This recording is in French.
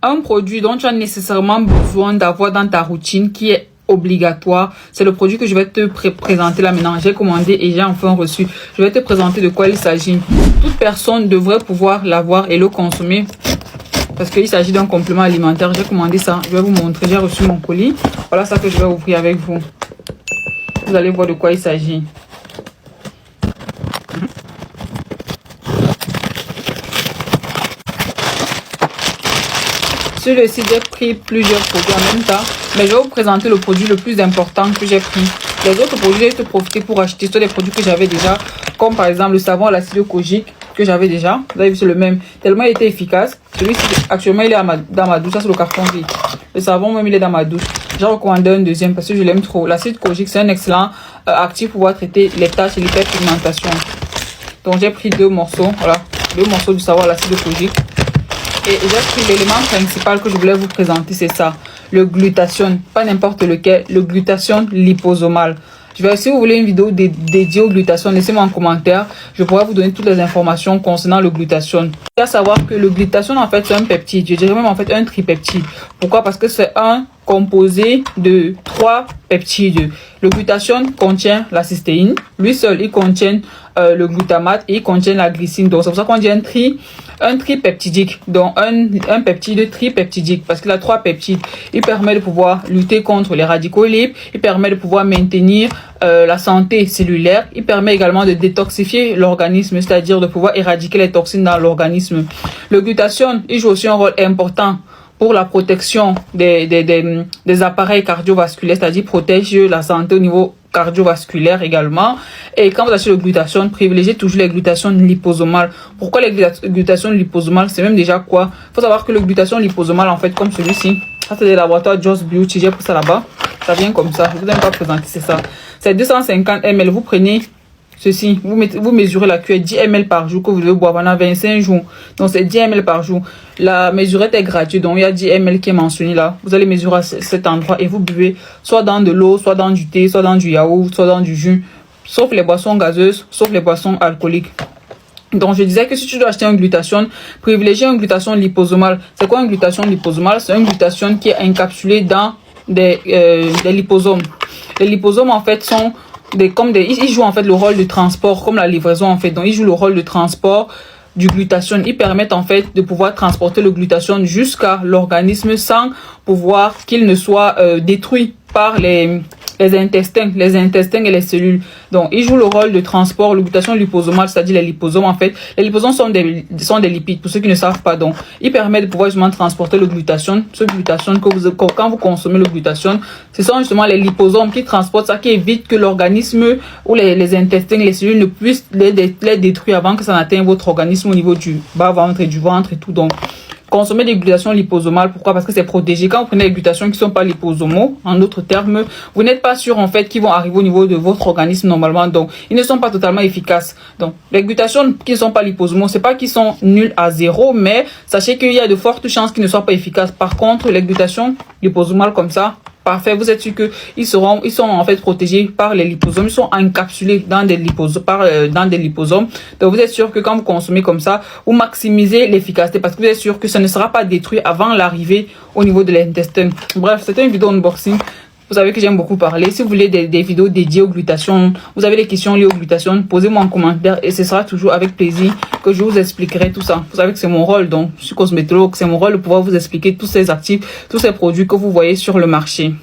Un produit dont tu as nécessairement besoin d'avoir dans ta routine qui est obligatoire, c'est le produit que je vais te présenter là maintenant. J'ai commandé et j'ai enfin reçu. Je vais te présenter de quoi il s'agit. Toute personne devrait pouvoir l'avoir et le consommer parce qu'il s'agit d'un complément alimentaire. J'ai commandé ça. Je vais vous montrer. J'ai reçu mon colis. Voilà ça que je vais ouvrir avec vous. Vous allez voir de quoi il s'agit. Sur le site, j'ai pris plusieurs produits en même temps, mais je vais vous présenter le produit le plus important que j'ai pris. Les autres produits, j'ai été profiter pour acheter sur des produits que j'avais déjà, comme par exemple le savon à l'acide kojique que j'avais déjà. Vous avez vu, c'est le même. Tellement il était efficace. Celui-ci, actuellement, il est dans ma douche. Ça, c'est le carton vide. Le savon, même, il est dans ma douche. J'ai recommandé un deuxième parce que je l'aime trop. L'acide kojique, c'est un excellent actif pour pouvoir traiter les taches et l'hyperpigmentation. Donc, j'ai pris 2 morceaux. Voilà, 2 morceaux du savon à l'acide kojique. Et j'ai pris l'élément principal que je voulais vous présenter, c'est ça, le glutathione, pas n'importe lequel, le glutathione liposomal. Si vous voulez une vidéo dédiée au glutathione, laissez-moi en commentaire, je pourrai vous donner toutes les informations concernant le glutathione. Il faut savoir que le glutathione, en fait, c'est un peptide, je dirais même en fait un tripeptide. Pourquoi? Parce que c'est un composé de 3 peptides. Le glutathione contient la cystéine, lui seul, il contient le glutamate et il contient la glycine. Donc, c'est pour ça qu'on dit un tripeptidique, donc un peptide tripeptidique, parce qu'il a 3 peptides. Il permet de pouvoir lutter contre les radicaux libres, il permet de pouvoir maintenir la santé cellulaire, il permet également de détoxifier l'organisme, c'est-à-dire de pouvoir éradiquer les toxines dans l'organisme. Le glutathione, il joue aussi un rôle important pour la protection des appareils cardiovasculaires, c'est-à-dire protège la santé au niveau cardiovasculaire également. Et quand vous achetez le glutathione, privilégiez toujours les glutathione liposomales. Pourquoi les glutathione liposomales? C'est même déjà quoi? Il faut savoir que le glutathione liposomal, en fait, comme celui-ci, ça c'est des laboratoires Just Beauty, j'ai pris ça là-bas. Ça vient comme ça, je vous ai pas présenté, c'est ça. C'est 250 ml, vous prenez ceci, vous mesurez la cuillère 10 ml par jour que vous devez boire pendant 25 jours. Donc c'est 10 ml par jour. La mesurette est gratuite, donc il y a 10 ml qui est mentionné là. Vous allez mesurer à cet endroit et vous buvez soit dans de l'eau, soit dans du thé, soit dans du yaourt, soit dans du jus. Sauf les boissons gazeuses, sauf les boissons alcooliques. Donc je disais que si tu dois acheter un glutathione, privilégiez un glutathione liposomal. C'est quoi un glutathione liposomal? C'est un glutathione qui est encapsulé dans des liposomes. Les liposomes en fait sont ils jouent en fait le rôle de transport, comme la livraison en fait. Donc ils jouent le rôle de transport du glutathione. Ils permettent en fait de pouvoir transporter le glutathione jusqu'à l'organisme sans pouvoir qu'il ne soit détruit par les intestins et les cellules. Donc, ils jouent le rôle de transport, le glutathione liposomal, c'est-à-dire les liposomes en fait. Les liposomes sont des lipides, pour ceux qui ne savent pas. Donc, ils permettent de pouvoir justement transporter le glutathione. Ce glutathione, quand vous consommez le glutathione, ce sont justement les liposomes qui transportent ça, qui évite que l'organisme ou les intestins, les cellules ne puissent les détruire avant que ça n'atteigne votre organisme au niveau du bas-ventre et du ventre et tout. Donc, consommer des glutations liposomales, pourquoi? Parce que c'est protégé. Quand vous prenez des glutations qui ne sont pas liposomaux, en d'autres termes, vous n'êtes pas sûr en fait qu'ils vont arriver au niveau de votre organisme normalement. Donc, ils ne sont pas totalement efficaces. Donc, les glutations qui ne sont pas liposomaux, c'est pas qu'ils sont nuls à 0, mais sachez qu'il y a de fortes chances qu'ils ne soient pas efficaces. Par contre, les glutations liposomales comme ça, parfait, vous êtes sûr que ils sont en fait protégés par les liposomes, ils sont encapsulés dans des liposomes, donc vous êtes sûr que quand vous consommez comme ça, vous maximisez l'efficacité parce que vous êtes sûr que ça ne sera pas détruit avant l'arrivée au niveau de l'intestin. Bref, c'était une vidéo unboxing. Vous savez que j'aime beaucoup parler. Si vous voulez des vidéos dédiées aux glutations, vous avez des questions liées aux glutations, posez-moi en commentaire et ce sera toujours avec plaisir que je vous expliquerai tout ça. Vous savez que c'est mon rôle, donc je suis cosmétologue, c'est mon rôle de pouvoir vous expliquer tous ces actifs, tous ces produits que vous voyez sur le marché.